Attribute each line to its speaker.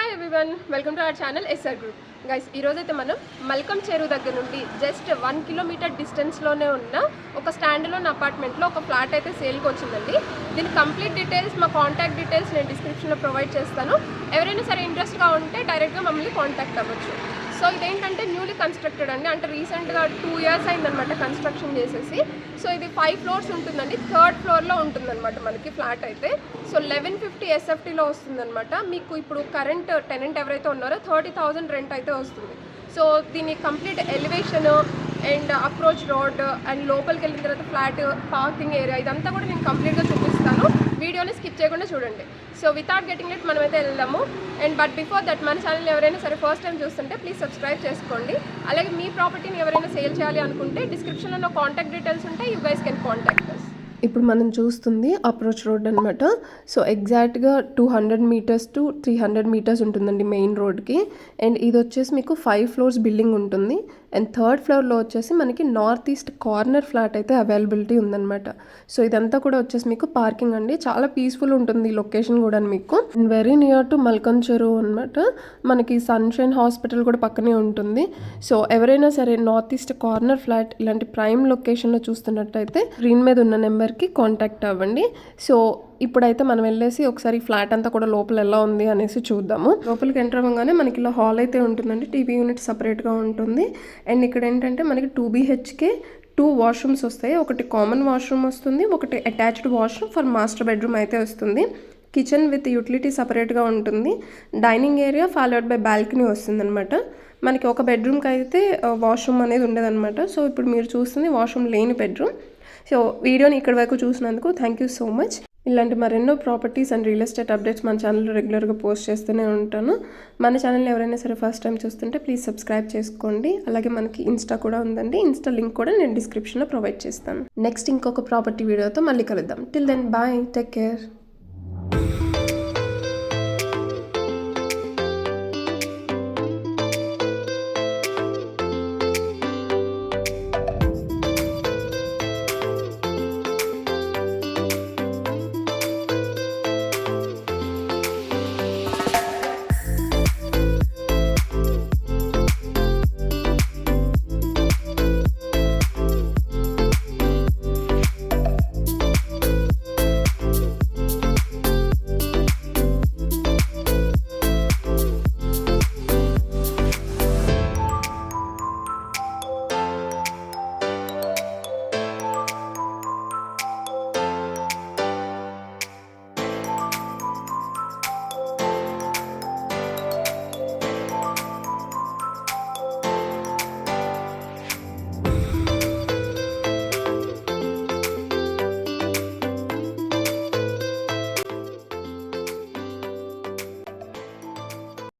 Speaker 1: Hi everyone, welcome to our channel SR group. Guys, ఈరోజైతే మనం Malcolm చెరువు దగ్గర నుండి జస్ట్ 1 కిలోమీటర్ డిస్టెన్స్లోనే ఉన్న ఒక స్టాండ్లోన్ అపార్ట్మెంట్లో ఒక ఫ్లాట్ అయితే సేల్కి వచ్చిందండి. దీని కంప్లీట్ డీటెయిల్స్, మా కాంటాక్ట్ డీటెయిల్స్ నేను డిస్క్రిప్షన్లో ప్రొవైడ్ చేస్తాను. ఎవరైనా సరే ఇంట్రెస్ట్గా ఉంటే డైరెక్ట్గా మమ్మల్ని కాంటాక్ట్ అవ్వచ్చు. సో ఇదేంటంటే న్యూలీ కన్స్ట్రక్టెడ్ అండి, అంటే రీసెంట్గా 2 years అయిందనమాట కన్స్ట్రక్షన్ చేసేసి. సో ఇది 5 floors ఉంటుందండి, 3rd floorలో ఉంటుందన్నమాట మనకి ఫ్లాట్ అయితే. సో 1150 SFTలో వస్తుందన్నమాట. మీకు ఇప్పుడు కరెంట్ టెనెంట్ ఎవరైతే ఉన్నారో 30,000 రెంట్ అయితే వస్తుంది. సో దీని complete elevation and approach road and లోపలికి వెళ్ళిన తర్వాత ఫ్లాట్ పార్కింగ్ ఏరియా ఇదంతా కూడా నేను కంప్లీట్గా చూపిస్తాను. వీడియోని స్కిప్ చేయకుండా చూడండి. సో వితౌట్ గెటింగ్ ఇట్ మనమైతే వెళ్దాము. అండ్ బట్ బిఫోర్ దట్ మన ఛానల్ ఎవరైనా సరే ఫస్ట్ టైం చూస్తుంటే ప్లీజ్ సబ్స్క్రైబ్ చేసుకోండి. అలాగే మీ ప్రాపర్టీని ఎవరైనా సేల్ చేయాలి అనుకుంటే డిస్క్రిప్షన్లో కాంటాక్ట్ డీటెయిల్స్ ఉంటాయి. You guys can contact us.
Speaker 2: ఇప్పుడు మనం చూస్తుంది అప్రోచ్ రోడ్ అనమాట. సో ఎగ్జాక్ట్గా 200 meters to 300 meters ఉంటుందండి మెయిన్ రోడ్కి. అండ్ ఇది వచ్చేసి మీకు 5 floors బిల్డింగ్ ఉంటుంది. అండ్ 3rd floorలో వచ్చేసి మనకి నార్త్ ఈస్ట్ కార్నర్ ఫ్లాట్ అయితే అవైలబిలిటీ ఉందన్నమాట. సో ఇదంతా కూడా వచ్చేసి మీకు పార్కింగ్ అండి, చాలా పీస్ఫుల్ ఉంటుంది లొకేషన్ కూడా మీకు. And very near to Malcolm చెరువు అనమాట. మనకి సన్షైన్ హాస్పిటల్ కూడా పక్కనే ఉంటుంది. సో ఎవరైనా సరే నార్త్ ఈస్ట్ కార్నర్ ఫ్లాట్ ఇలాంటి ప్రైమ్ లొకేషన్లో చూస్తున్నట్టయితే స్క్రీన్ మీద ఉన్న నెంబర్కి కాంటాక్ట్ అవ్వండి. సో ఇప్పుడైతే మనం వెళ్ళేసి ఒకసారి ఫ్లాట్ అంతా కూడా లోపల ఎలా ఉంది అనేసి చూద్దాము. లోపలికి ఎంటర్ అవ్వగానే మనకి ఇలా హాల్ అయితే ఉంటుందండి, టీవీ యూనిట్ సపరేట్గా ఉంటుంది. అండ్ ఇక్కడ ఏంటంటే మనకి 2 BHK 2 washrooms వస్తాయి. ఒకటి కామన్ వాష్రూమ్ వస్తుంది, ఒకటి attached washroom for master bedroom అయితే వస్తుంది. కిచెన్ విత్ యూటిలిటీ సపరేట్గా ఉంటుంది. Dining area followed by balcony వస్తుంది అనమాట. మనకి ఒక బెడ్రూమ్కి అయితే వాష్రూమ్ అనేది ఉండదన్నమాట. సో ఇప్పుడు మీరు చూస్తుంది వాష్రూమ్ లేని బెడ్రూమ్. సో వీడియోని ఇక్కడ వరకు చూసినందుకు థ్యాంక్ యూ సో మచ్. ఇలాంటి మరెన్నో properties and real estate updates మన ఛానల్లో రెగ్యులర్గా పోస్ట్ చేస్తూనే ఉంటాను. మన ఛానల్ని ఎవరైనా సరే ఫస్ట్ టైం చూస్తుంటే ప్లీజ్ సబ్స్క్రైబ్ చేసుకోండి. అలాగే మనకి ఇన్స్టా కూడా ఉందండి, ఇన్స్టా లింక్ కూడా నేను డిస్క్రిప్షన్లో ప్రొవైడ్ చేస్తాను. నెక్స్ట్ ఇంకొక ప్రాపర్టీ వీడియోతో మళ్ళీ కలుద్దాం. Till then bye, take care.